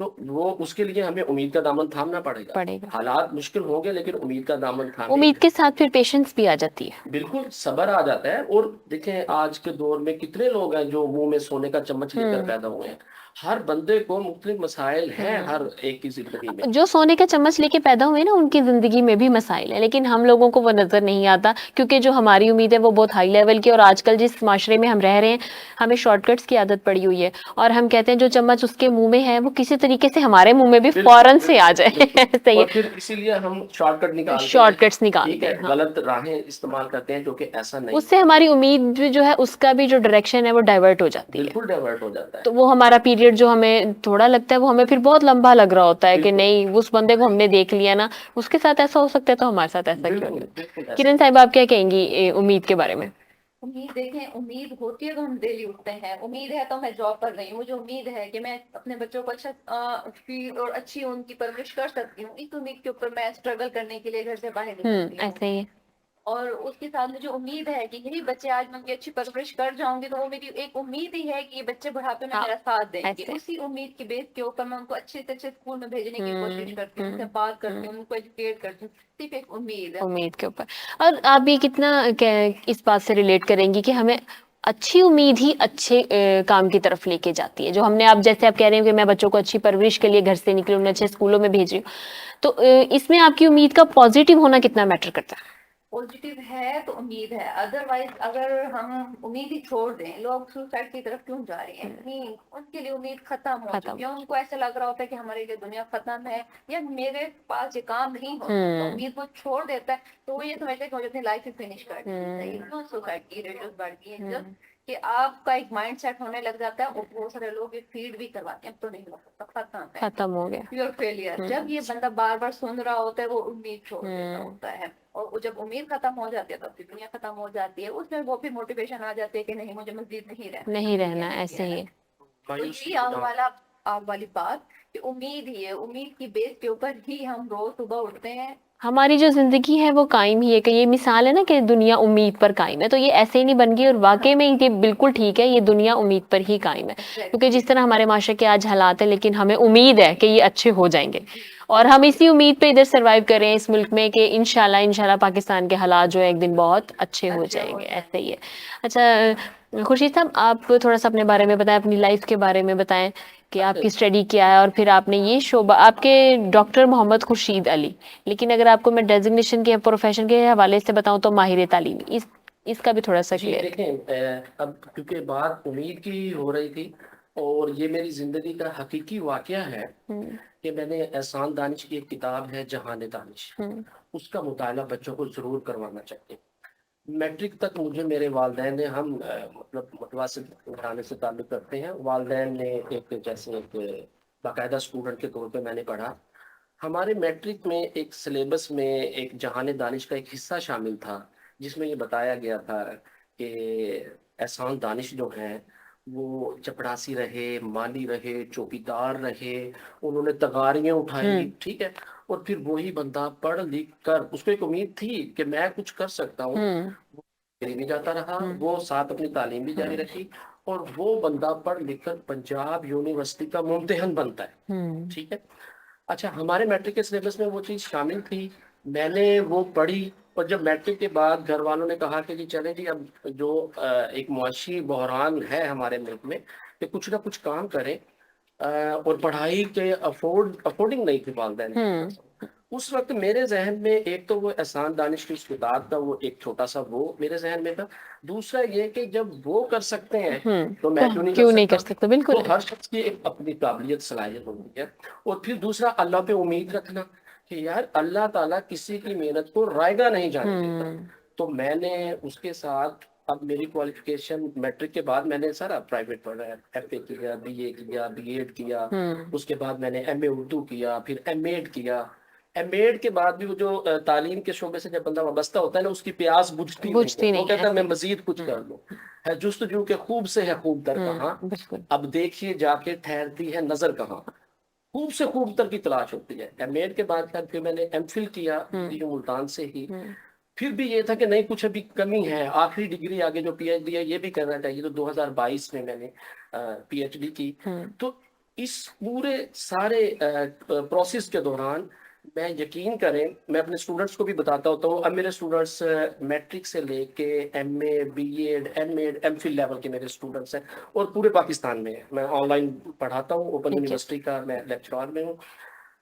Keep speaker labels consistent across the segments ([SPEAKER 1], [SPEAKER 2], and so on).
[SPEAKER 1] تو وہ اس کے لیے ہمیں امید کا دامن تھامنا پڑے گا. حالات مشکل ہوں گے لیکن امید کا دامن تھامیں.
[SPEAKER 2] امید کے ساتھ پھر پیشنس بھی آ جاتی ہے.
[SPEAKER 1] بالکل صبر آ جاتا ہے. اور دیکھیں آج کے دور میں کتنے لوگ ہیں جو منہ میں سونے کا چمچ لے کر پیدا ہوئے ہیں. ہر بندے کو مختلف مسائل ہیں ہر ایک کی زندگی میں.
[SPEAKER 2] جو سونے کا چمچ لے کے پیدا ہوئے نا ان کی زندگی میں بھی مسائل ہیں، لیکن ہم لوگوں کو وہ نظر نہیں آتا کیونکہ جو ہماری امید ہے وہ بہت ہائی لیول کی. اور آج کل جس معاشرے میں ہم رہ رہے ہیں ہمیں شارٹ کٹس کی عادت پڑی ہوئی ہے، اور ہم کہتے ہیں جو چمچ اس کے منہ میں ہے وہ کسی طریقے سے ہمارے منہ میں بھی فوراً سے آ جائے. صحیح
[SPEAKER 1] اور
[SPEAKER 2] ہے،
[SPEAKER 1] پھر اسی لیے ہم شارٹ کٹ نکالتے ہیں،
[SPEAKER 2] شارٹ کٹس
[SPEAKER 1] ٹھیک
[SPEAKER 2] نکالتے
[SPEAKER 1] ہے،
[SPEAKER 2] ہیں. ہاں،
[SPEAKER 1] غلط راہیں استعمال کرتے ہیں جو کہ ایسا نہیں.
[SPEAKER 2] اس سے ہماری امید بھی جو ہے اس کا بھی جو ڈائریکشن ہے وہ ڈائیورٹ ہو جاتی ہے.
[SPEAKER 1] بالکل ڈائیورٹ ہو جاتا ہے.
[SPEAKER 2] تو وہ ہمارا پیریڈ جو ہمیں تھوڑا لگتا ہے وہ ہمیں پھر بہت لمبا لگ رہا ہوتا ہے کہ نہیں اس بندے کو ہم نے دیکھ لیا نا اس کے ساتھ ایسا ہو سکتا ہے تو ہمارے ساتھ ایسا کیوں
[SPEAKER 1] بالکل
[SPEAKER 2] نہیں.
[SPEAKER 1] بالکل
[SPEAKER 2] کرن صاحب آپ کیا کہیں گی امید کے بارے میں؟
[SPEAKER 3] امید دیکھیں، امید ہوتی ہے تو ہم ڈیلی اٹھتے ہیں. امید ہے تو میں جاب کر رہی ہوں، مجھے امید ہے کہ میں اپنے بچوں کو اچھا فیڈ اور اچھی ان کی پرورش کر سکتی ہوں. اس امید کے اوپر میں اسٹرگل کرنے کے لیے گھر سے باہر نکلتی ہوں.
[SPEAKER 2] ایسے ہی ہے.
[SPEAKER 3] اور اس کے ساتھ مجھے امید ہے کہ یہی بچے آج میں ان کی اچھی پرورش کر جاؤں گی تو وہ میری ایک امید ہی ہے کہ یہ بچے بڑھاپے میں میرا ساتھ دیں گے. اسی امید کی بیس کے اوپر میں ان کو اچھے سے اچھے اسکول میں بھیجنے کی کوشش کرتی ہوں، ان سے بات کرتی ہوں، ان کو ایجوکیٹ کرتی ہوں. صرف ایک امید ہے.
[SPEAKER 2] امید کے اوپر. اور آپ یہ کتنا اس بات سے ریلیٹ کریں گی کہ ہمیں اچھی امید ہی اچھے کام کی طرف لے کے جاتی ہے. جو ہم نے آپ جیسے آپ کہہ رہے ہیں کہ میں بچوں کو اچھی پرورش کے لیے گھر سے نکلوں، انہیں اچھے اسکولوں میں بھیج رہی ہوں، تو اس میں آپ کی امید کا پازیٹیو ہونا کتنا میٹر کرتا ہے؟
[SPEAKER 3] پازیٹیو ہے تو امید ہے، ادروائز اگر ہم امید ہی چھوڑ دیں، لوگ سوسائڈ کی طرف کیوں جا رہے ہیں؟ ان کے لیے امید ختم ہو چکی ہے. ان کو ایسا لگ رہا ہوتا ہے کہ ہمارے لیے دنیا ختم ہے یا میرے پاس یہ کام نہیں ہو سکتا. امید کو چھوڑ دیتا ہے تو وہ یہ سمجھتا ہے کہ مجھے اپنی لائف ہی فنش کر دی. سوسائڈ کی ریٹس بڑھ گئی ہیں جب کہ آپ کا ایک مائنڈ سیٹ ہونے لگ جاتا ہے. اور بہت سارے لوگ یہ فیڈ بھی کرواتے ہیں اب تو نہیں ہو سکتا،
[SPEAKER 2] ختم ہو گیا،
[SPEAKER 3] پیور فیلئر. جب یہ بندہ بار بار سن رہا ہوتا ہے وہ امید چھوڑ دیتا ہوتا ہے. اور جب امید ختم ہو جاتی ہے تب دنیا ختم ہو جاتی ہے. اس میں وہ بھی موٹیویشن آ جاتی ہے کہ نہیں مجھے مزید نہیں رہنا
[SPEAKER 2] ایسے ہی ہے.
[SPEAKER 3] تو یہی آپ والی بات کہ امید ہی ہے، امید کی بیس کے اوپر ہی ہم روز صبح اٹھتے ہیں.
[SPEAKER 2] ہماری جو زندگی ہے وہ قائم ہی ہے کہ یہ مثال ہے نا کہ دنیا امید پر قائم ہے، تو یہ ایسے ہی نہیں بن گئی. اور واقعی میں یہ بالکل ٹھیک ہے، یہ دنیا امید پر ہی قائم ہے کیونکہ جس طرح ہمارے معاشرے کے آج حالات ہیں لیکن ہمیں امید ہے کہ یہ اچھے ہو جائیں گے. اور ہم اسی امید پہ ادھر سروائیو کر رہے ہیں اس ملک میں کہ انشاءاللہ پاکستان کے حالات جو ہے ایک دن بہت اچھے ہو جائیں گے. ایسے ہی ہے. اچھا خورشید صاحب آپ تھوڑا سا اپنے بارے میں بتائیں، اپنی لائف کے بارے میں بتائیں کہ آپ کی اسٹڈی کیا ہے اور پھر آپ نے یہ شعبہ، آپ کے ڈاکٹر محمد خورشید علی، لیکن اگر آپ کو میں ڈیزگنیشن کے پروفیشن کے حوالے سے بتاؤں تو ماہر تعلیم، اس کا بھی تھوڑا سا
[SPEAKER 1] جی
[SPEAKER 2] کلیئر.
[SPEAKER 1] دیکھیں اب کیونکہ بات امید کی ہو رہی تھی اور یہ میری زندگی کا حقیقی واقعہ ہے کہ میں نے احسان دانش کی ایک کتاب ہے جہان دانش، اس کا مطالعہ بچوں کو ضرور کروانا چاہیے. میٹرک تک مجھے میرے والدین نے، ہم مطلب متوسط گھرانے سے تعلق کرتے ہیں، والدین نے ایک جیسے ایک باقاعدہ اسٹوڈنٹ کے طور پہ میں نے پڑھا. ہمارے میٹرک میں ایک سلیبس میں ایک جہان دانش کا ایک حصہ شامل تھا جس میں یہ بتایا گیا تھا کہ احسان دانش جو ہیں وہ چپڑاسی رہے، مالی رہے، چوکیدار رہے، انہوں نے تغاریاں اٹھائی، ٹھیک ہے. اور پھر وہی بندہ پڑھ لکھ کر، اس کو ایک امید تھی کہ میں کچھ کر سکتا ہوں، بھی جاتا رہا، وہ ساتھ اپنی تعلیم بھی جاری رکھی، اور وہ بندہ پڑھ لکھ کر پنجاب یونیورسٹی کا ممتحن بنتا ہے. ٹھیک ہے. اچھا ہمارے میٹرک کے سلیبس میں وہ چیز شامل تھی، میں نے وہ پڑھی. اور جب میٹرک کے بعد گھر والوں نے کہا کہ جی چلیں جی اب جو ایک معاشی بحران ہے ہمارے ملک میں کہ کچھ نہ کچھ کام کریں، اور پڑھائی کے افورڈنگ نہیں تھی والدین کے پاس. اس وقت میرے ذہن میں ایک تو وہ احسان دانش کی اس کتاب کا وہ ایک چھوٹا سا وہ میرے ذہن میں تھا. دوسرا یہ کہ جب وہ کر سکتے ہیں تو میں کیوں نہیں کر سکتا.
[SPEAKER 2] بالکل.
[SPEAKER 1] تو ہر شخص کی ایک اپنی قابلیت صلاحیت ہوتی ہے. اور پھر دوسرا اللہ پہ امید رکھنا کہ یار اللہ تعالیٰ کسی کی محنت کو رائیگاں نہیں جانے دیتا. تو میں نے اس کے ساتھ، اب میری کوالیفیکیشن میٹرک کے بعد میں نے سارا پرائیویٹ پڑھا ہے، ایف اے کیا، بی اے کیا، بی ایڈ کیا، اس کے بعد میں نے ایم اے اردو کیا، پھر ایم ایڈ کیا. ایم ایڈ کے بعد بھی وہ جو تعلیم کے شعبے سے جب بندہ وابستہ ہوتا ہے نا اس کی پیاس بجھتی نہیں ہے، وہ کہتا ہے میں مزید کچھ کر لوں. ہے جستجو کے خوب سے ہے خوب تر کہاں، اب دیکھیے جا کے ٹھہرتی ہے نظر کہاں. خوب سے خوب تر کی تلاش ہوتی ہے. ایم ایڈ کے بعد پھر میں نے ایم فل کیا ملتان سے ہی. پھر بھی یہ تھا کہ نہیں کچھ ابھی کمی ہے، آخری ڈگری آگے جو پی ایچ ڈی ہے یہ بھی کرنا چاہیے. تو 2022 میں نے پی ایچ ڈی کی. تو اس پورے سارے پروسیس کے دوران میں یقین کریں میں اپنے اسٹوڈنٹس کو بھی بتاتا ہوتا ہوں. اب میرے اسٹوڈنٹس میٹرک سے لے کے M A B Ed M Ed M Phil level کے میرے اسٹوڈنٹس ہیں اور پورے پاکستان میں ہیں. میں آن لائن پڑھاتا ہوں, اوپن
[SPEAKER 2] ٹھیک ہے.
[SPEAKER 1] یونیورسٹی کا میں لیکچرار میں ہوں.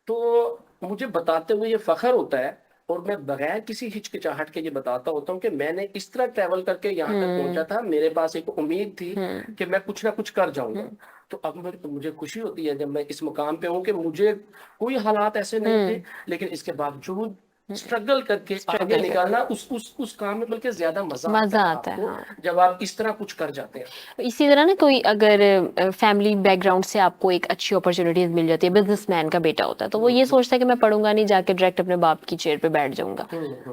[SPEAKER 1] تو مجھے بتاتے ہوئے یہ فخر ہوتا ہے اور میں بغیر کسی ہچکچاہٹ کے یہ بتاتا ہوتا ہوں کہ میں نے اس طرح ٹریول کر کے یہاں تک پہنچا تھا. میرے پاس ایک امید تھی کہ میں کچھ نہ کچھ کر جاؤں گا. تو اب مجھے خوشی ہوتی ہے جب میں اس مقام پہ ہوں کہ مجھے کوئی حالات ایسے نہیں تھے, لیکن اس کے باوجود اسٹرگل کر کے آگے نکالنا اس کام میں بلکہ زیادہ مزہ
[SPEAKER 2] آتا ہے.
[SPEAKER 1] آپ کو جب آپ اس طرح کچھ کر جاتے ہیں.
[SPEAKER 2] اسی طرح نا کوئی اگر فیملی بیک گراؤنڈ سے آپ کو ایک اچھی اپرچونیٹیز مل جاتی ہے, بزنس مین کا بیٹا ہوتا ہے تو وہ یہ سوچتا ہے کہ میں پڑھوں گا نہیں, جا کے ڈائریکٹ اپنے باپ کی چیئر پہ بیٹھ جاؤں گا.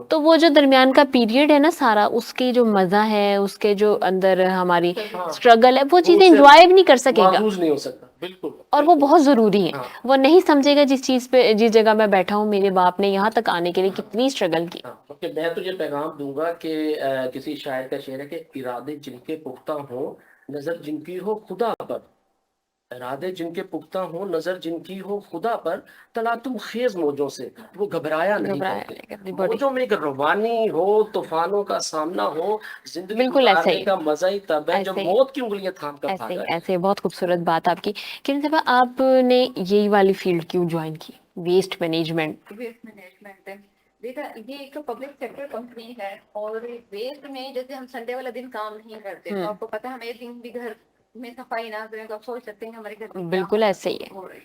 [SPEAKER 2] تو وہ جو درمیان کا پیریڈ ہے نا سارا, اس کی جو مزہ ہے, اس کے جو اندر ہماری اسٹرگل ہے, وہ چیزیں انجوائے بھی نہیں کر سکے گا,
[SPEAKER 1] محفوظ نہیں ہو سکتا. بالکل.
[SPEAKER 2] اور وہ بہت ضروری ہے. وہ نہیں سمجھے گا جس چیز پہ جس جگہ میں بیٹھا ہوں میرے باپ نے یہاں تک آنے کے لیے کتنی اسٹرگل کی.
[SPEAKER 1] میں تو یہ پیغام دوں گا کہ کسی شاعر کا شعر ہے کہ ارادے جن کے پختہ ہوں نظر جن کی ہو خدا پر, ارادے جن کے پختہ ہوں نظر جن کی ہو خدا پر, تلاطم خیز موجوں سے وہ گھبرایا نہیں کرتے. موجوں میں ایک روانی ہو, طوفانوں کا سامنا ہو, زندگی گزارنے کا مزہ ہی تب ہے جب موت کی انگلیاں تھام کر بھاگا ہے.
[SPEAKER 2] ایسے بہت خوبصورت بات آپ کی. کرن صاحبہ آپ نے یہی والی فیلڈ کیوں جوائن کی, ویسٹ مینجمنٹ؟
[SPEAKER 3] ویسٹ مینجمنٹ دیکھا یہ ایک تو پبلک سیکٹر کمپنی ہے, اور ویسٹ میں جیسے ہم سنڈے والا دن کام نہیں کرتے تو آپ کو پتا ہم ایک دن بھی گھر میں صفائی نہ کریں تو آپ سوچ سکتے ہیں ہمارے گھر
[SPEAKER 2] بالکل ایسے ہی ہے.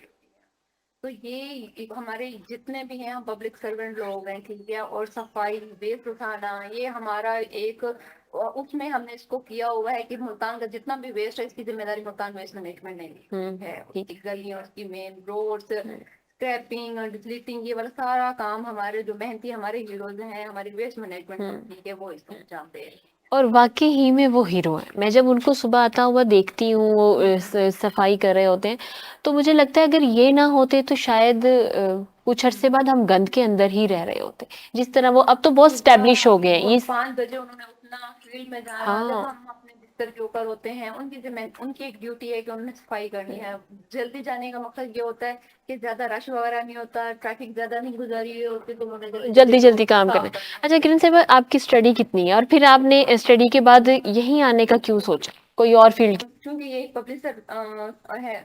[SPEAKER 3] تو یہ ہمارے جتنے بھی ہیں ہم پبلک سرونٹ لوگ ہیں, ٹھیک ہے, اور صفائی ویسٹ اٹھانا یہ ہمارا ایک اس میں ہم نے اس کو کیا ہوا ہے کہ ملتان کا جتنا بھی ویسٹ ہے اس کی ذمہ داری ملتان ویسٹ مینجمنٹ نے ہے. اس کی گلیاں, اس کی مین روڈس, اسکریپنگ اور ڈسلیٹنگ, یہ والا سارا کام ہمارے جو محنتی ہمارے ہیروز ہیں ہماری ویسٹ مینجمنٹ کمپنی کے وہ اس کو جانتے ہیں.
[SPEAKER 2] اور واقعی ہی میں وہ ہیرو ہیں. میں جب ان کو صبح آتا ہوا دیکھتی ہوں وہ صفائی کر رہے ہوتے ہیں تو مجھے لگتا ہے اگر یہ نہ ہوتے تو شاید کچھ عرصے بعد ہم گند کے اندر ہی رہ رہے ہوتے. جس طرح وہ اب تو بہت اسٹیبلش ہو گئے ہیں.
[SPEAKER 3] 5 بجے انہوں نے اپنا فیلڈ میں جانا, جب ہم اپنے بستر کے اوپر ہوتے ہیں ان کی ایک ڈیوٹی ہے کہ انہوں نے صفائی کرنی ہے. جلدی جانے کا مقصد یہ ہوتا ہے کہ زیادہ رش وغیرہ نہیں ہوتا, ٹریفک زیادہ نہیں گزاری ہوتی, تو انہوں نے
[SPEAKER 2] جلدی کام کرنا. اچھا کرن صاحب آپ کی اسٹڈی کتنی ہے, اور پھر آپ نے اسٹڈی کے بعد یہیں آنے کا کیوں سوچا, کوئی اور فیلڈ؟
[SPEAKER 3] کیونکہ یہ پبلک ہے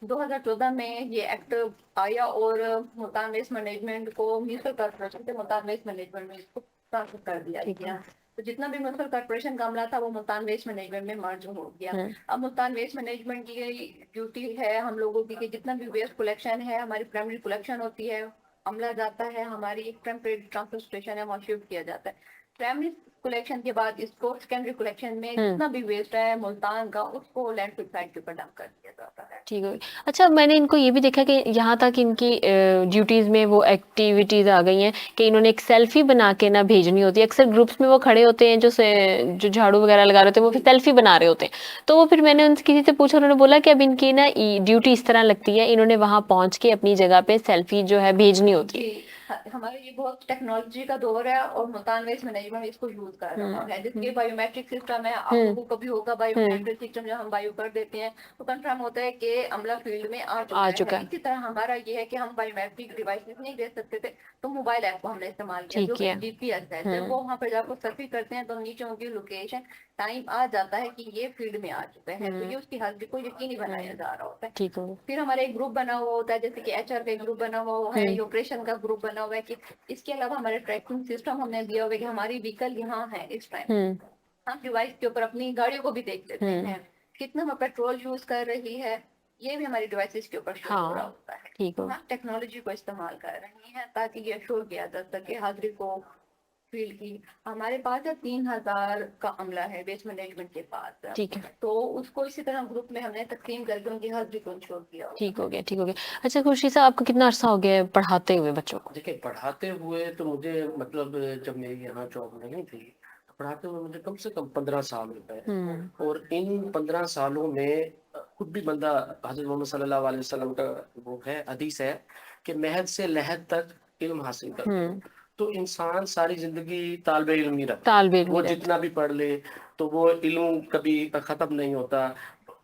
[SPEAKER 3] 2014 میں یہ ایکٹ آیا اور ملتان ویسٹ مینجمنٹ کو میونسپل کارپوریشن سے ملتان ویسٹ مینجمنٹ میں اس کو ٹرانسفر کر دیا گیا. تو جتنا بھی میونسپل کارپوریشن کا عملہ تھا وہ ملتان ویسٹ مینجمنٹ میں مرج ہو گیا. اب ملتان ویسٹ مینجمنٹ کی ڈیوٹی ہے ہم لوگوں کی کہ جتنا بھی ویسٹ کلیکشن ہے, ہماری پرائمری کلیکشن ہوتی ہے, عملہ جاتا ہے, ہماری ایک ٹیمپریری ٹرانسفر اسٹیشن ہے وہاں شفٹ کیا جاتا ہے. پرائمری کلیکشن کے بعد اس کو سیکنڈری کلیکشن میں جتنا بھی ویسٹ ہے ملتان کا اس کو لینڈ فل سائٹ کے اوپر ڈمپ کر دیا جاتا ہے.
[SPEAKER 2] ٹھیک ہے. اچھا میں نے ان کو یہ بھی دیکھا کہ یہاں تک ان کی ڈیوٹیز میں وہ ایکٹیویٹیز آ گئی ہیں کہ انہوں نے ایک سیلفی بنا کے نہ بھیجنی ہوتی ہے. اکثر گروپس میں وہ کھڑے ہوتے ہیں جو جھاڑو وغیرہ لگا رہے ہوتے ہیں وہ پھر سیلفی بنا رہے ہوتے ہیں. تو وہ پھر میں نے ان سے کسی سے پوچھا, انہوں نے بولا کہ اب ان کی نا ڈیوٹی اس طرح لگتی ہے, انہوں نے وہاں پہنچ کے اپنی جگہ پہ سیلفی جو ہے بھیجنی ہوتی ہے.
[SPEAKER 3] ہمارے یہ بہت ٹیکنالوجی کا دور ہے اور ملتان ویسٹ مینجمنٹ اس کو یوز کر رہا ہے, جس کے بایو میٹرک سسٹم ہے. آپ لوگوں کو بھی ہوگا بایو میٹرک سسٹم, جب ہم بایو کر دیتے ہیں تو کنفرم ہوتا ہے کہ عملہ فیلڈ میں آ چکا ہے. اسی طرح ہمارا یہ ہے کہ ہم بایو میٹرک ڈیوائسز نہیں دے سکتے تھے تو موبائل ایپ کو ہم نے استعمال کیا جو کہ جی پی ایس ہے. جب وہ وہاں پہ جا کر سرفی کرتے ہیں تو نیچے ان کی لوکیشن ٹائم آ جاتا ہے کہ یہ فیلڈ میں آ چکے ہیں, تو یہ اس کی حاضری کو یقینی بنایا جا رہا ہوتا ہے. پھر ہمارا ایک گروپ بنا ہوا ہوتا ہے, جیسے کہ ایچ آر کا گروپ بنا ہوا ہے, آپریشن کا گروپ بنا ہوا ہے, کہ اس کے علاوہ ہمارے ٹریکنگ سسٹم ہم نے دیا ہوا ہے کہ ہماری وہیکل یہاں ہے اس ٹائم. ہم ڈیوائس کے اوپر اپنی گاڑیوں کو بھی دیکھ لیتے ہیں, کتنا ہم پیٹرول یوز کر رہی ہے, یہ بھی ہماری ڈیوائسز کے اوپر شو ہو رہا ہوتا ہے. ہم ٹیکنالوجی کو استعمال کر رہی ہیں تاکہ یہ شو کیا جا سکے حاضری کو فیلڈ کی. ہمارے پاس 3000 کا عملہ ہے ویسٹ مینجمنٹ کے پاس, تو اس کو اسی طرح گروپ میں ہم نے تقسیم کر کے ان کی حاضری کو انشور کیا.
[SPEAKER 2] ٹھیک ہو گیا. اچھا خورشید صاحب آپ کو کتنا عرصہ ہو گیا پڑھاتے ہوئے بچوں کو؟
[SPEAKER 1] دیکھیں پڑھاتے ہوئے تو مجھے مطلب جب میری یہاں جاب نہیں تھی پڑھاتے ہوئے مجھے کم سے کم 15 سال ہو گئے, اور ان 15 سالوں میں خود بھی بندہ حضرت محمد صلی اللہ علیہ وسلم کا وہ ہے حدیث ہے کہ مہد سے لحد تک علم حاصل کرتے ہیں. تو انسان ساری زندگی طالب علم ہی رہتا ہے, وہ جتنا بھی پڑھ لے تو وہ علم کبھی ختم نہیں ہوتا.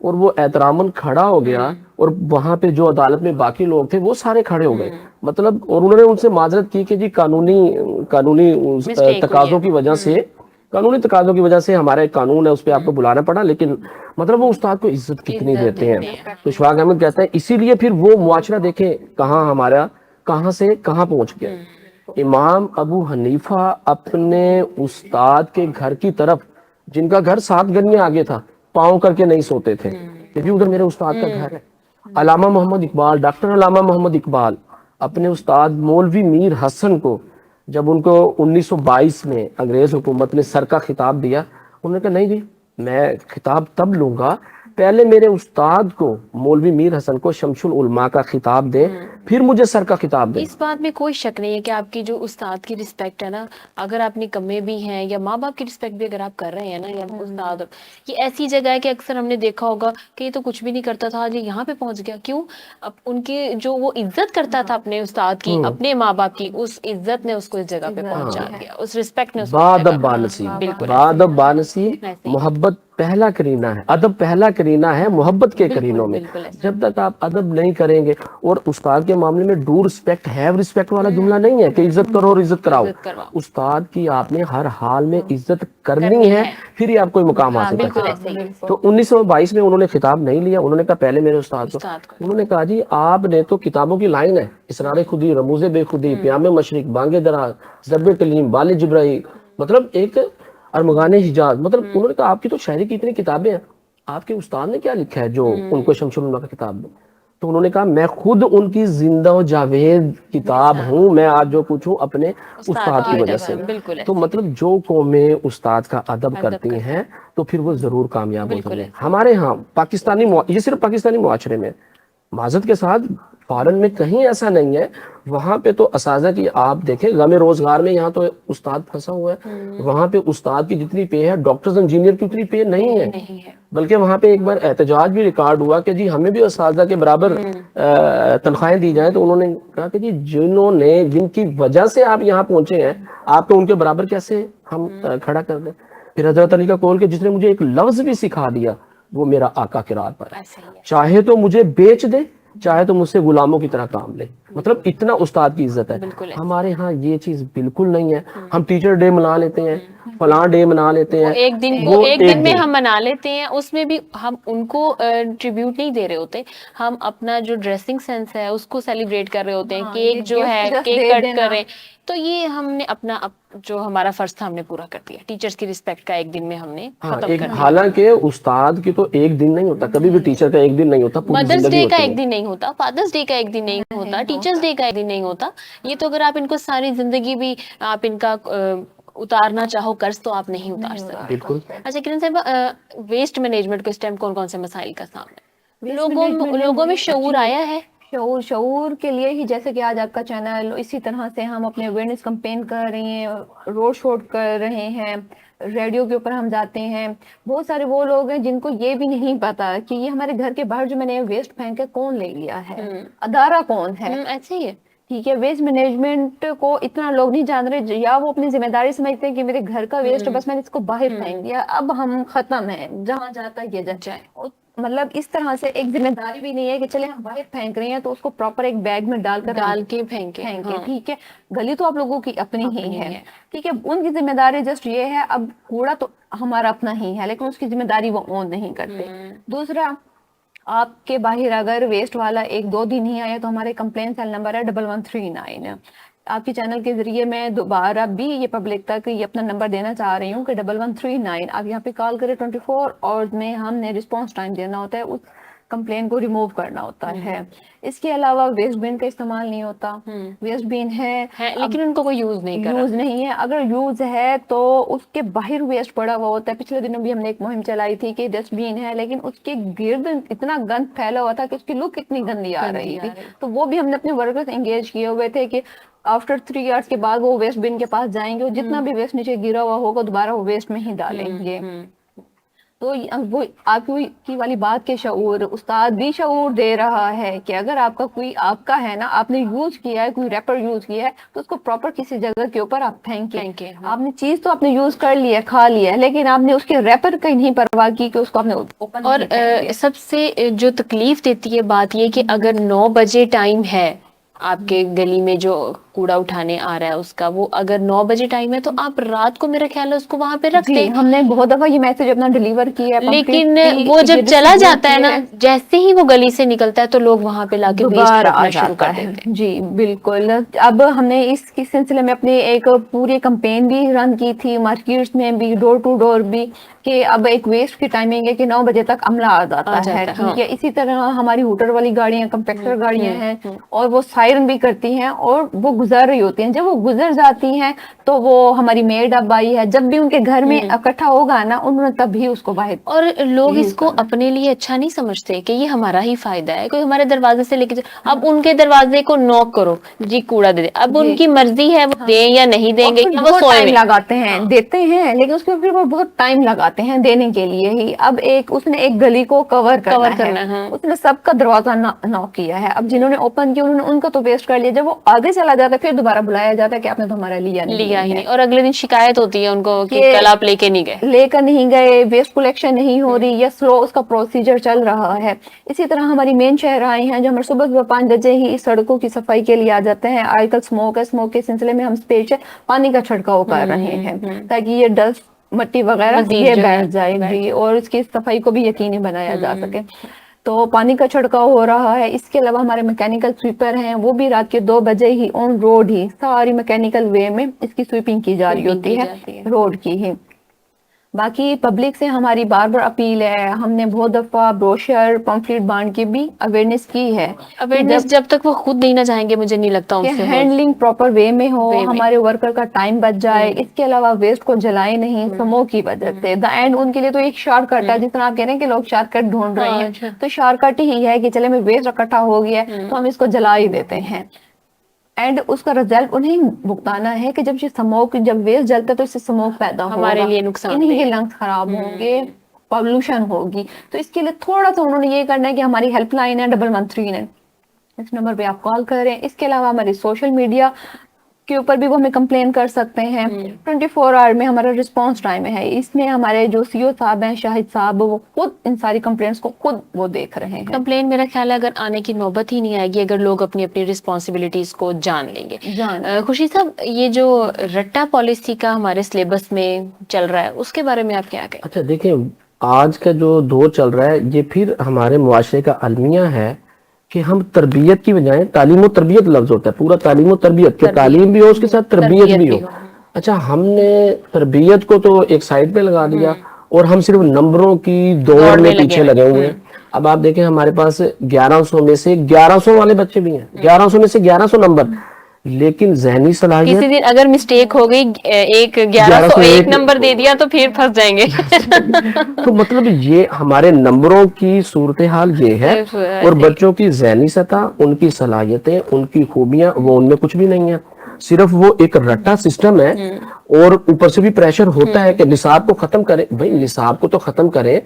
[SPEAKER 4] اور وہ احتراماً کھڑا ہو گیا اور وہاں پہ جو عدالت میں باقی لوگ تھے وہ سارے کھڑے ہو گئے, مطلب, اور انہوں نے ان سے معذرت کی کہ جی قانونی تقاضوں کی وجہ سے, قانونی تقاضوں کی وجہ سے ہمارا ایک قانون ہے اس پہ آپ کو بلانا پڑا, لیکن مطلب وہ استاد کو عزت کتنی دیتے ہیں. تو اشفاق احمد کہتے ہیں اسی لیے پھر وہ معاشرہ دیکھیں کہاں ہمارا کہاں سے کہاں پہنچ گیا. امام ابو حنیفہ اپنے استاد کے گھر کی طرف, جن کا گھر 7 گلیاں آگے تھا, پاؤں کر کے نہیں سوتے تھے کہ جی ادھر میرے استاد کا گھر ہے. علامہ محمد اقبال, ڈاکٹر علامہ محمد اقبال اپنے استاد مولوی میر حسن کو جب ان کو 1922 میں انگریز حکومت نے سر کا خطاب دیا, انہوں نے کہا نہیں جی میں خطاب تب لوں گا پہلے میرے استاد کو مولوی میر حسن کو شمس العلماء کا خطاب دیں, پھر مجھے سر کا خطاب دیں.
[SPEAKER 2] اس بات میں کوئی شک نہیں ہے کہ آپ کی جو استاد کی رسپیکٹ ہے نا, اگر آپ نکمے بھی ہیں یا ماں باپ کی رسپیکٹ بھی اگر آپ کر رہے ہیں نا, یا استاد, یہ ایسی جگہ ہے کہ اکثر ہم نے دیکھا ہوگا کہ یہ تو کچھ بھی نہیں کرتا تھا, آج یہ یہاں پہ پہنچ گیا. کیوں؟ اب ان کی جو وہ عزت کرتا تھا اپنے استاد کی, اپنے ماں باپ کی, اس عزت نے اس کو اس جگہ پہ پہنچا دیا, اس رسپیکٹ نے اس کو اس جگہ
[SPEAKER 4] بادب بانصیب,
[SPEAKER 2] بالکل
[SPEAKER 4] بادب بانصیب, محبت پہلا کرینہ ہے, ادب پہلا کرینہ ہے محبت کے کرینوں میں. جب تک آپ ادب نہیں کریں گے, اور استاد کے معاملے میں ڈو رسپیکٹ ہیو رسپیکٹ والا جملہ نہیں ہے کہ عزت کرو اور عزت کراؤ. استاد کی آپ نے ہر حال میں عزت کرنی ہے, پھر ہی آپ کوئی مقام حاصل کر سکتے ہیں. تو 1922 میں انہوں نے خطاب نہیں لیا, انہوں نے کہا پہلے میرے استاد کو. انہوں نے کہا جی آپ نے تو کتابوں کی لائن ہے, اسرار خودی, رموز بے خودی, پیام مشرق, بانگ درا, ضرب کلیم, بال جبرائیل, مطلب ایک ارمغان حجاز, مطلب انہوں نے کہا آپ کی تو شاعری کی اتنی کتابیں ہیں, آپ کے استاد نے کیا لکھا ہے جو ان کو شمس العلماء کا کتاب دے. تو انہوں نے کہا میں خود ان کی زندہ و جاوید کتاب ہوں, میں آج جو کچھ ہوں اپنے استاد کی وجہ سے. تو مطلب جو قومیں استاد کا ادب کرتی ہیں تو پھر وہ ضرور کامیاب ہوتی ہیں. ہمارے ہاں پاکستانی, یہ صرف پاکستانی معاشرے میں, معذرت کے ساتھ فارن میں کہیں ایسا نہیں ہے. وہاں پہ تو اساتذہ کی آپ دیکھیں غم روزگار میں, یہاں تو استاد پھنسا ہوا ہے, وہاں پہ استاد کی جتنی پے ہے ڈاکٹرز انجینئر کی اتنی پے نہیں ہے. بلکہ وہاں پہ ایک بار احتجاج بھی ریکارڈ ہوا کہ جی ہمیں بھی اساتذہ کے برابر تنخواہیں دی جائیں. تو انہوں نے کہا کہ جی جن کی وجہ سے آپ یہاں پہنچے ہیں, آپ کو ان کے برابر کیسے ہم کھڑا کر دیں. پھر حضرت علی کا قول کہ جس نے مجھے ایک لفظ بھی سکھا دیا وہ میرا آقا قرار پر ہے, چاہے تو مجھے بیچ دے, چاہے تو مجھ سے غلاموں کی طرح کام لے. مطلب اتنا استاد کی عزت ہے. ہمارے ہاں یہ چیز بالکل نہیں ہے. ہم ٹیچر ڈے منا لیتے ہیں, فلاں ڈے منا لیتے ہیں,
[SPEAKER 2] وہ ایک دن میں ہم منا لیتے ہیں, اس میں بھی ہم ان کو ٹریبیوٹ نہیں دے رہے ہوتے, ہم اپنا جو ڈریسنگ سینس ہے اس کو سیلیبریٹ کر ررہے ہوتے ہیں, کیک جو ہے کیک کٹ کر رہے ہیں. تو یہ ہم نے اپنا جو ہمارا فرض تھا ہم نے پورا کر دیا. ٹیچرز کی رسپیکٹ کا ایک دن میں ہم نے ختم کر دیا.
[SPEAKER 4] حالانکہ استاد کی تو ایک دن نہیں ہوتا, کبھی بھی ٹیچر کا ایک دن نہیں ہوتا,
[SPEAKER 2] مدرس ڈے کا ایک دن نہیں ہوتا, فادرس ڈے کا ایک دن نہیں ہوتا, ٹیچرز ڈے کا ایک دن نہیں ہوتا. یہ تو اگر آپ ان کو ساری زندگی بھی آپ ان کا اتارنا چاہو قرض تو آپ نہیں اتار سکتے.
[SPEAKER 4] بالکل.
[SPEAKER 2] اچھا کرن صاحب, ویسٹ مینجمنٹ کو اس ٹائم کون کون سے مسائل کا سامنا ہے؟ لوگوں میں شعور آیا ہے؟
[SPEAKER 3] شعور کے لیے ہی جیسے کہ آج آپ کا چینل, اسی طرح سے ہم اپنے اویئرنیس کمپین کر رہے ہیں, روڈ شو کر رہے ہیں, ریڈیو کے اوپر ہم جاتے ہیں. بہت سارے وہ لوگ ہیں جن کو یہ بھی نہیں پتا کہ یہ ہمارے گھر کے باہر جو میں نے ویسٹ پھینکا کون لے لیا ہے, ادارہ کون ہے.
[SPEAKER 2] ایسے ہی ہے.
[SPEAKER 3] ٹھیک ہے, ویسٹ مینجمنٹ کو اتنا لوگ نہیں جان رہے, یا وہ اپنی ذمہ داری سمجھتے ہیں کہ میرے گھر کا ویسٹ بس میں نے اس کو باہر پھینک دیا, اب ہم ختم ہیں, جہاں جاتا یہ جائے. مطلب اس طرح سے ایک ذمہ داری بھی نہیں ہے کہ چلے ہم باہر پھینک رہے ہیں تو اس کو پراپر ایک بیگ میں ڈال کے پھینکے. ٹھیک ہے, گلی تو آپ لوگوں کی اپنی ہی ہے. ٹھیک ہے, ان کی ذمہ داری جسٹ یہ ہے, اب کوڑا تو ہمارا اپنا ہی ہے لیکن اس کی ذمہ داری وہ اون نہیں کرتے. دوسرا, آپ کے باہر اگر ویسٹ والا 1-2 دن ہی آیا تو ہمارے کمپلین سیل نمبر ہے 1139. آپ کے چینل کے ذریعے میں دوبارہ بھی یہ پبلک تک یہ اپنا نمبر دینا چاہ رہی ہوں کہ 1139 آپ یہاں پہ کال کریں 24 آورز میں ہم نے رسپانس ٹائم دینا ہوتا ہے, اس کمپلین کو ریموو کرنا ہوتا ہے. اس کے علاوہ ویسٹ بین کا استعمال نہیں ہوتا. ویسٹ بین ہے
[SPEAKER 2] لیکن ان کو کوئی یوز
[SPEAKER 3] نہیں ہے. اگر یوز ہے تو اس کے باہر ویسٹ پڑا ہوا ہوتا ہے. پچھلے دنوں بھی ہم نے ایک مہم چلائی تھی کہ ڈسٹ بین ہے لیکن اس کے گرد اتنا گند پھیلا ہوا تھا کہ اس کی لک اتنی گندی آ رہی تھی. تو وہ بھی ہم نے اپنے ورکرز انگیج کیے ہوئے تھے کہ آفٹر 3 ایئرس کے بعد وہ ویسٹ بن کے پاس جائیں گے اور جتنا بھی ویسٹ نیچے گرا ہوا ہوگا دوبارہ وہ ویسٹ میں ہی ڈالیں گے. تو وہ آپ کی والی بات کے شعور استاد بھی شعور دے رہا ہے کہ اگر آپ کا کوئی آپ کا ہے نا، آپ نے یوز کیا ہے، کوئی ریپر یوز کیا ہے تو اس کو پراپر کسی جگہ کے اوپر آپ پھینکیں. آپ نے چیز تو آپ نے یوز کر لی ہے، کھا لیا ہے، لیکن آپ نے اس کے ریپر کا نہیں پرواہ کی کہ اس کو آپ نے اوپن.
[SPEAKER 2] اور سب سے جو تکلیف دیتی ہے بات یہ کہ اگر 9 بجے ٹائم ہے آپ کے گلی میں جو کوڑا اٹھانے آ رہا ہے اس کا، وہ اگر 9 بجے ٹائم ہے تو آپ رات کو میرا خیال ہے اس کو وہاں پہ رکھتے
[SPEAKER 3] جی ہم نے بہت دفعہ یہ میسج اپنا ڈیلیور کیا ہے،
[SPEAKER 2] لیکن
[SPEAKER 3] completely
[SPEAKER 2] وہ جب
[SPEAKER 3] یہ
[SPEAKER 2] چلا
[SPEAKER 3] distribute
[SPEAKER 2] جاتا ہے
[SPEAKER 3] کیا
[SPEAKER 2] نا، جیسے ہی وہ گلی سے نکلتا ہے تو لوگ وہاں پہ لا کے ویسٹ
[SPEAKER 3] دوبارہ آ
[SPEAKER 2] رکھنا شروع کر
[SPEAKER 3] جاتا ہے.
[SPEAKER 2] دیتے ہیں.
[SPEAKER 3] جی بالکل. اب ہم نے اس کے سلسلے میں اپنی ایک پوری کمپین بھی رن کی تھی، مارکیٹس میں بھی، ڈور ٹو ڈور بھی، کہ اب ایک ویسٹ کی ٹائمنگ ہے کہ 9 بجے تک عملہ آ جاتا ہے. ٹھیک ہے. اسی طرح ہماری ہوٹر والی گاڑیاں، کمپیکٹر گاڑیاں ہیں، اور وہ سائرن بھی کرتی ہیں اور وہ گزر رہی ہوتی ہیں. جب وہ گزر جاتی ہیں تو وہ ہماری میڈ اب آئی ہے، جب بھی ان کے گھر میں اکٹھا ہوگا نا انہوں نے تب بھی اس کو باہر.
[SPEAKER 2] اور لوگ اس کو اپنے لیے اچھا نہیں سمجھتے کہ یہ ہمارا ہی فائدہ ہے. کوئی ہمارے دروازے سے لے کے اب ان کے دروازے کو نوک کرو، جی کوڑا دے دے. اب ان کی مرضی ہے وہ دیں یا نہیں دیں گے، وہ
[SPEAKER 3] بہت
[SPEAKER 2] سوئے
[SPEAKER 3] ٹائم
[SPEAKER 2] میں.
[SPEAKER 3] لگاتے ہیں، دیتے ہیں لیکن اس کے پھر وہ بہت ٹائم لگاتے ہیں دینے کے لیے ہی. اب اس نے ایک گلی کو کور کرنا ہے، اس نے سب کا دروازہ نوک کیا ہے. اب جنہوں نے اوپن کیا انہوں نے ان کا تو ویسٹ کر لیا. جب وہ آگے چلا جاتا ہے پھر دوبارہ بلایا جاتا ہے کہ آپ نے تو ہمارا لیا
[SPEAKER 2] ہی
[SPEAKER 3] نہیں.
[SPEAKER 2] نہیں، اور اگلے دن شکایت ہوتی ہے ان کو کہ کل آپ لے کے نہیں گئے،
[SPEAKER 3] لے کر نہیں گئے، ویسٹ کلیکشن نہیں ہو رہی یا سلو اس کا پروسیجر چل رہا ہے. اسی طرح ہماری مین شہرائیں ہیں جو ہمارے صبح 5 بجے ہی اس سڑکوں کی صفائی کے لیے آ جاتے ہیں. آج کل اسموک کے سلسلے میں ہم اسپیشل پانی کا چھڑکاؤ کر رہے ہیں تاکہ یہ ڈسٹ مٹی وغیرہ یہ بیٹھ جائے گی اور اس کی صفائی کو بھی یقینی بنایا جا سکے. تو پانی کا چھڑکاؤ ہو رہا ہے. اس کے علاوہ ہمارے میکینیکل سویپر ہیں، وہ بھی رات کے 2 بجے ہی آن روڈ ہی ساری میکینیکل وے میں اس کی سویپنگ کی جا رہی ہوتی ہے روڈ کی ہی. باقی پبلک سے ہماری بار بار اپیل ہے، ہم نے بہت دفعہ بروشر پمفلیٹ بانٹ کے بھی اویئرنیس کی ہے.
[SPEAKER 2] اویئرنیس جب تک وہ خود نہیں نہ چاہیں گے مجھے نہیں لگتا ان سے
[SPEAKER 3] ہینڈلنگ پراپر وے میں ہو، ہمارے ورکر کا ٹائم بچ جائے. اس کے علاوہ ویسٹ کو جلائے نہیں سموک کی وجہ سے. دا اینڈ ان کے لیے تو ایک شارٹ کٹ ہے، جس طرح آپ کہہ رہے ہیں کہ لوگ شارٹ کٹ ڈھونڈ رہے ہیں، تو شارٹ کٹ ہی ہے کہ چلے میں ویسٹ اکٹھا ہو گیا تو ہم اس کو جلا ہی دیتے ہیں. اینڈ اس کا رزلٹ انہیں بھگتانا ہے کہ جب ویسٹ جلتا ہے تو اس سے سموک پیدا ہوگا،
[SPEAKER 2] ہمارے لیے نقصان،
[SPEAKER 3] انہیں کے لنگس خراب ہوں گے، پولوشن ہوگی. تو اس کے لیے تھوڑا سا انہوں نے یہ کرنا ہے کہ ہماری ہیلپ لائن ہے 1139، اس نمبر پہ آپ کال کریں. اس کے علاوہ ہماری سوشل میڈیا کے اوپر بھی وہ ہمیں کمپلین کر سکتے ہیں. 24 آور میں ہمارا رسپانس ٹائم ہے. اس میں ہمارے جو سی او صاحب ہیں شاہد صاحب، وہ خود ان ساری کمپلینٹس کو خود وہ دیکھ رہے ہیں.
[SPEAKER 2] کمپلین میرا خیال ہے اگر آنے کی نوبت ہی نہیں آئے گی اگر لوگ اپنی اپنی رسپانسبلٹیز کو جان لیں گے. خوشی صاحب، یہ جو رٹا پالیسی کا ہمارے سلیبس میں چل رہا ہے اس کے بارے میں آپ کیا کہیں؟
[SPEAKER 4] اچھا دیکھیں، آج کا جو دور چل رہا ہے یہ پھر ہمارے معاشرے کا المیہ ہے کہ ہم تربیت کی بجائے تعلیم و تربیت لفظ ہوتا ہے، پورا تعلیم و تربیت، کہ تعلیم بھی ہو اس کے ساتھ تربیت بھی ہو. اچھا ہم نے تربیت کو تو ایک سائڈ پہ لگا دیا اور ہم صرف نمبروں کی دوڑ میں پیچھے لگے ہوئے ہیں. اب آپ دیکھیں ہمارے پاس 1100 میں سے 1100 والے بچے بھی ہیں، 1100 میں سے 1100 نمبر، لیکن ذہنی صلاحیت
[SPEAKER 2] کسی دن اگر مسٹیک ہو گئی 1101 نمبر دے دیا تو پھر پھنس جائیں گے.
[SPEAKER 4] تو مطلب یہ ہمارے نمبروں کی صورتحال یہ ہے، اور بچوں کی ذہنی سطح، ان کی صلاحیتیں، ان کی خوبیاں وہ ان میں کچھ بھی نہیں ہیں. صرف وہ ایک رٹا سسٹم ہے اور اوپر سے بھی پریشر ہوتا ہے کہ نصاب کو ختم کریں. بھائی نصاب کو تو ختم کریں،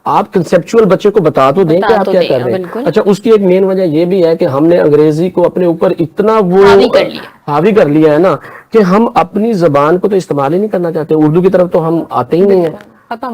[SPEAKER 4] آپ کنسپچول بچے کو بتا تو دیں کہ آپ کیا کر رہے ہیں. اچھا اس کی ایک مین وجہ یہ بھی ہے کہ ہم نے انگریزی کو اپنے اوپر اتنا وہ حاوی کر لیا ہے نا کہ ہم اپنی زبان کو تو استعمال ہی نہیں کرنا چاہتے. اردو کی طرف تو ہم آتے ہی نہیں ہیں.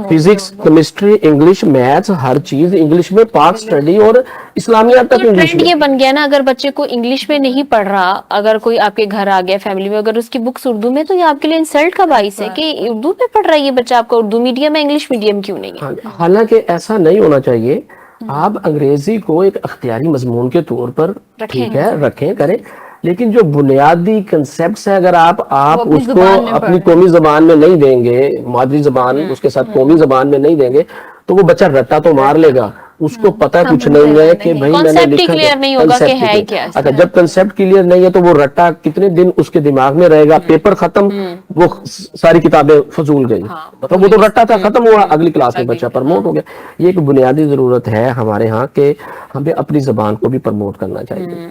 [SPEAKER 4] فزکس، کیمسٹری، انگلش، میتھس، ہر چیز انگلش میں، پاک سٹڈی اور اسلامیات تک انگلش میں.
[SPEAKER 2] یہ بن گیا نا اگر بچے کو انگلش میں نہیں پڑھ رہا، اگر کوئی آپ کے گھر آ گیا فیملی میں اگر اس کی بکس اردو میں، تو یہ آپ کے لیے انسلٹ کا باعث ہے کہ اردو میں پڑھ رہا ہے یہ بچہ، آپ کا اردو میڈیم ہے انگلش میڈیم کیوں نہیں ہے.
[SPEAKER 4] حالانکہ ایسا نہیں ہونا چاہیے. آپ انگریزی کو ایک اختیاری مضمون کے طور پر ٹھیک ہے رکھیں کریں، لیکن جو بنیادی کنسپٹس ہیں اگر آپ اس کو اپنی قومی زبان میں نہیں دیں گے، مادری زبان اس کے ساتھ قومی زبان میں نہیں دیں گے، تو وہ بچہ رٹا تو مار لے گا. اس کو پتہ کچھ نہیں ہے کہ بھائی میں نے لکھا ہے. اچھا جب کنسپٹ کلیئر نہیں ہے تو وہ رٹا کتنے دن اس کے دماغ میں رہے گا، پیپر ختم، وہ ساری کتابیں فضول گئی. مطلب وہ تو رٹا تھا، ختم ہوا، اگلی کلاس میں بچہ پرموٹ ہو گیا. یہ ایک بنیادی ضرورت ہے ہمارے ہاں کہ ہمیں اپنی زبان کو بھی پرموٹ کرنا چاہیے.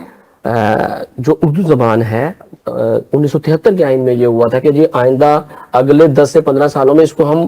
[SPEAKER 4] جو اردو زبان ہے 1973 کے آئین میں یہ ہوا تھا کہ یہ آئندہ اگلے 10 سے 15 سالوں میں اس کو ہم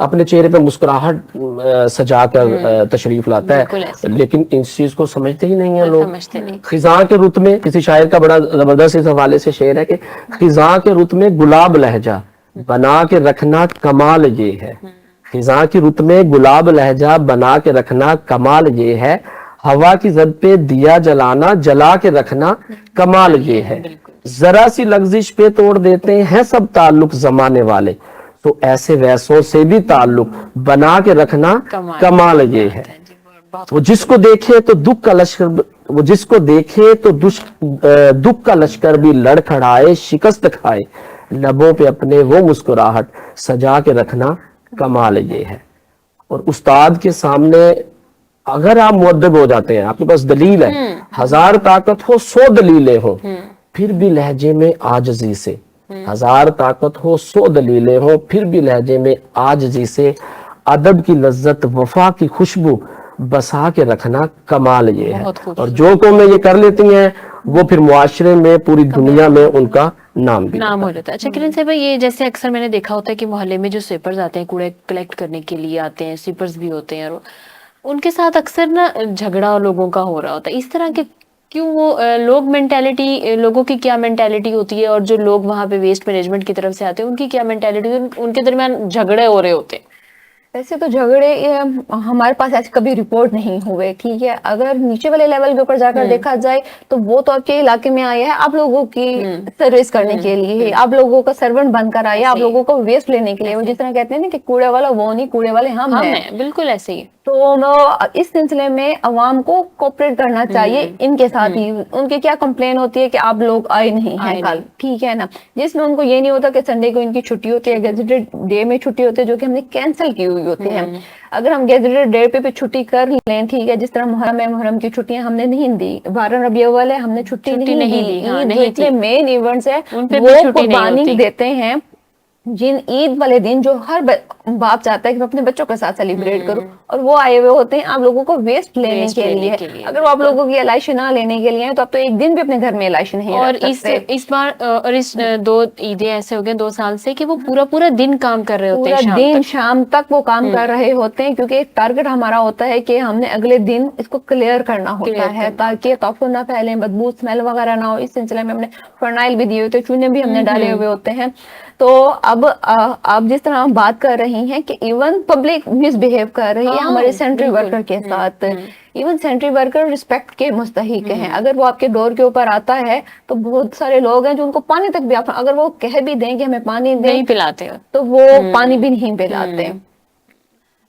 [SPEAKER 4] اپنے چہرے پہ مسکراہٹ سجا کر تشریف لاتا ہے، لیکن اس چیز کو سمجھتے ہی نہیں ہیں لوگ. خزاں کے رت میں، کسی شاعر کا بڑا زبردست اس حوالے سے شعر ہے کہ خزاں کے رت میں گلاب لہجہ بنا کے رکھنا کمال یہ ہے. خزاں کی رت میں گلاب لہجہ بنا کے رکھنا کمال یہ ہے، ہوا کی زد پہ دیا جلانا جلا کے رکھنا کمال یہ ہے. ذرا سی لغزش پہ توڑ دیتے ہیں سب تعلق زمانے والے، تو ایسے ویسوں سے بھی تعلق بنا کے رکھنا کمال یہ ہے. وہ جس کو دیکھے تو دکھ کا لشکر، وہ جس کو دیکھے تو دکھ کا لشکر بھی لڑ کھڑائے شکست کھائے، لبوں پہ اپنے وہ مسکراہٹ سجا کے رکھنا کمال یہ ہے. اور استاد کے سامنے اگر آپ مؤدب ہو جاتے ہیں، آپ کے پاس دلیل ہے، 1000 طاقت ہو 100 دلیلیں ہوں، پھر بھی لہجے میں عاجزی سے، 1000 طاقت ہو 100 دلیلیں ہوں، پھر بھی لہجے میں عاجزی سے ادب کی لذت وفا کی خوشبو بسا کے رکھنا کمال یہ ہے. اور جو قومیں یہ کر لیتی ہیں وہ پھر معاشرے میں پوری دنیا میں ان کا نام بھی
[SPEAKER 2] نام ہو جاتا ہے. اچھا کرن صاحب، یہ جیسے اکثر میں نے دیکھا ہوتا ہے کہ محلے میں جو سویپرز آتے ہیں، کوڑے کلیکٹ کرنے کے لیے آتے ہیں، سویپرز بھی ہوتے ہیں، اور ان کے ساتھ اکثر نا جھگڑا لوگوں کا ہو رہا ہوتا ہے. اس طرح کے کیوں وہ لوگوں کی کیا مینٹیلٹی ہوتی ہے، اور جو لوگ وہاں پہ ویسٹ مینجمنٹ کی طرف سے آتے ہیں ان کی کیا مینٹیلٹی، ان کے درمیان جھگڑے ہو رہے ہوتے ہیں؟
[SPEAKER 3] ویسے تو جھگڑے ہمارے پاس ایسے کبھی رپورٹ نہیں ہوئے، ٹھیک ہے. اگر نیچے والے لیول کے اوپر جا کر دیکھا جائے تو وہ تو آپ کے علاقے میں آیا ہے آپ لوگوں کی سروس کرنے کے لیے، آپ لوگوں کا سرونٹ بن کر آیا، آپ لوگوں کو ویسٹ لینے کے لیے. وہ جس طرح کہتے ہیں نا کہ کوڑے والا وہ نہیں، کوڑے والے ہم ہیں.
[SPEAKER 2] بالکل ایسے ہی.
[SPEAKER 3] تو اس سلسلے میں عوام کو کوپریٹ کرنا چاہیے ان کے ساتھ ہی. ان کی کیا کمپلین ہوتی ہے کہ آپ لوگ آئے نہیں ہیں کل، ٹھیک ہے نا. جس میں ان کو یہ نہیں ہوتا کہ سنڈے کو ان کی چھٹی ہوتی ہے، گیزٹڈ ڈے میں چھٹی ہوتی ہے جو کہ ہم نے کینسل کی ہوئی ہوتی ہے. اگر ہم گیزٹڈ ڈے پہ چھٹی کر لیں، ٹھیک ہے، جس طرح محرم ہے، محرم کی چھٹیاں ہم نے نہیں دی، 12 ربیع الاول ہے ہم نے چھٹی نہیں دی. جو اتنے مین ایونٹس ہیں وہ قربانی دیتے ہیں. جن عید والے دن جو ہر باپ چاہتا ہے کہ میں اپنے بچوں کے ساتھ سیلیبریٹ کروں، اور وہ آئے ہوئے ہوتے ہیں آپ لوگوں کو ویسٹ لینے کے لیے. اگر وہ آپ لوگوں کی الائشی نہ لینے کے لیے تو آپ تو ایک دن بھی اپنے گھر میں الائشی نہیں رکھ سکتے.
[SPEAKER 2] اور اس بار اور اس 2 عیدیں ایسے ہو گئے 2 سال سے کہ وہ پورا دن کام کر رہے ہوتے ہیں،
[SPEAKER 3] پورا دن شام تک وہ کام کر رہے ہوتے ہیں، کیونکہ ایک ٹارگٹ ہمارا ہوتا ہے کہ ہم نے اگلے دن اس کو کلیئر کرنا ہوتا ہے تاکہ تحفظ نہ پھیلے، بدبو اسمیل وغیرہ نہ ہو. اس سلسلے میں ہم نے فرنائل بھی دیے ہوتے، چونے بھی ہم نے ڈالے ہوئے ہوتے ہیں. تو اب آپ جس طرح بات کر رہی ہیں کہ ایون پبلک مس بہیو کر رہی ہے ہمارے سینٹری ورکر کے ساتھ. ایون سینٹری ورکر رسپیکٹ کے مستحق ہیں. اگر وہ آپ کے ڈور کے اوپر آتا ہے تو بہت سارے لوگ ہیں جو ان کو پانی تک بھی اگر وہ کہہ بھی دیں کہ ہمیں پانی دیں
[SPEAKER 2] نہیں پلاتے
[SPEAKER 3] تو وہ پانی بھی نہیں پلاتے.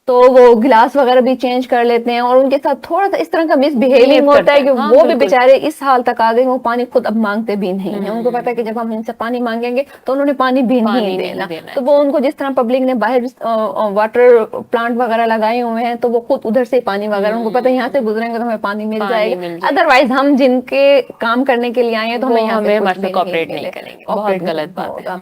[SPEAKER 3] تو وہ گلاس وغیرہ بھی چینج کر لیتے ہیں، اور ان کے ساتھ تھوڑا سا اس طرح کا مس بہیونگ ہوتا ہے کہ وہ بھی بیچارے اس حال تک آ گئے وہ پانی خود اب مانگتے بھی نہیں ہیں. ان کو پتا ہے کہ جب ہم ان سے پانی مانگیں گے تو انہوں نے پانی بھی نہیں دینا. تو وہ ان کو جس طرح پبلک نے باہر واٹر پلانٹ وغیرہ لگائے ہوئے ہیں تو وہ خود ادھر سے پانی وغیرہ ان کو پتا ہے یہاں سے گزریں گے تو ہمیں پانی مل جائے گا. ادروائز ہم جن کے کام کرنے کے لیے آئے ہیں تو ہمیں یہاں سے کوآپریٹ نہیں کریں گے. بہت غلط بات ہے.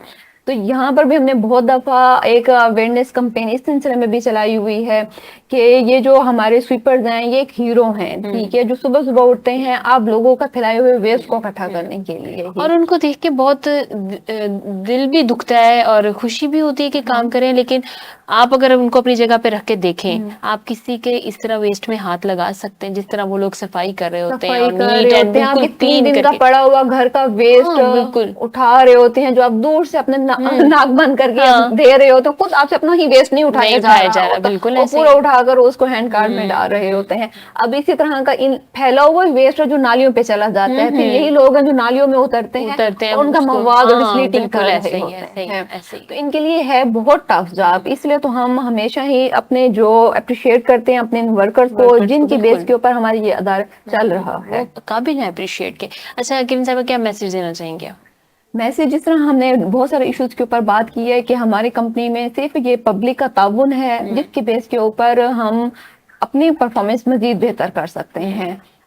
[SPEAKER 3] تو یہاں پر بھی ہم نے بہت دفعہ ایک اویئرنیس کمپین اس سلسلے میں بھی چلائی ہوئی ہے کہ یہ جو ہمارے سویپرز ہیں یہ ایک ہیرو ہیں، ٹھیک ہے، جو صبح صبح اٹھتے ہیں آپ لوگوں کا پھیلائے ہوئے ویسٹ کو اکٹھا کرنے کے لیے.
[SPEAKER 2] اور ان کو دیکھ کے بہت دل بھی دکھتا ہے اور خوشی بھی ہوتی ہے کہ کام کریں. لیکن آپ اگر ان کو اپنی جگہ پہ رکھ کے دیکھیں، آپ کسی کے اس طرح ویسٹ میں ہاتھ لگا سکتے ہیں جس طرح وہ لوگ صفائی کر رہے ہوتے ہیں، اور نیٹ اینڈ بالکل 3 دن
[SPEAKER 3] کا پڑا ہوا گھر کا ویسٹ بالکل اٹھا رہے ہوتے ہیں، جو آپ دور سے اپنے ناک بند کر کے دے رہے ہوتے ہیں. خود آپ سے اپنا ہی ویسٹ نہیں اٹھایا جا رہا، بالکل پورا اٹھا کر اس کو ہینڈ کارٹ میں ڈال رہے ہوتے ہیں. اب اسی طرح کا پھیلا ہوا ویسٹ جو نالیوں پہ چلا جاتا ہے، پھر یہی لوگ ہیں جو نالیوں میں اترتے ہیں ان کا مواد ڈسلیٹنگ کر رہے ہوتے ہیں. تو ان کے لیے ہے بہت ٹف جاب. اس لیے تو ہم ہمیشہ ہی اپنے جو اپریشیٹ کرتے ہیں اپنے ورکرز کو جن کی بیس کے اوپر ہماری یہ ادارہ چل رہا ہے.
[SPEAKER 2] قابل ہے اپریشیٹ کے. اچھا کرن صاحبہ، کیا میسج دینا چاہیں گے؟
[SPEAKER 3] میسج جس طرح ہم نے بہت سارے ایشوز کے اوپر بات کی ہے کہ ہماری کمپنی میں صرف یہ پبلک کا تعاون ہے جس کی بیس کے اوپر ہم اپنی پرفارمنس مزید بہتر کر سکتے ہیں.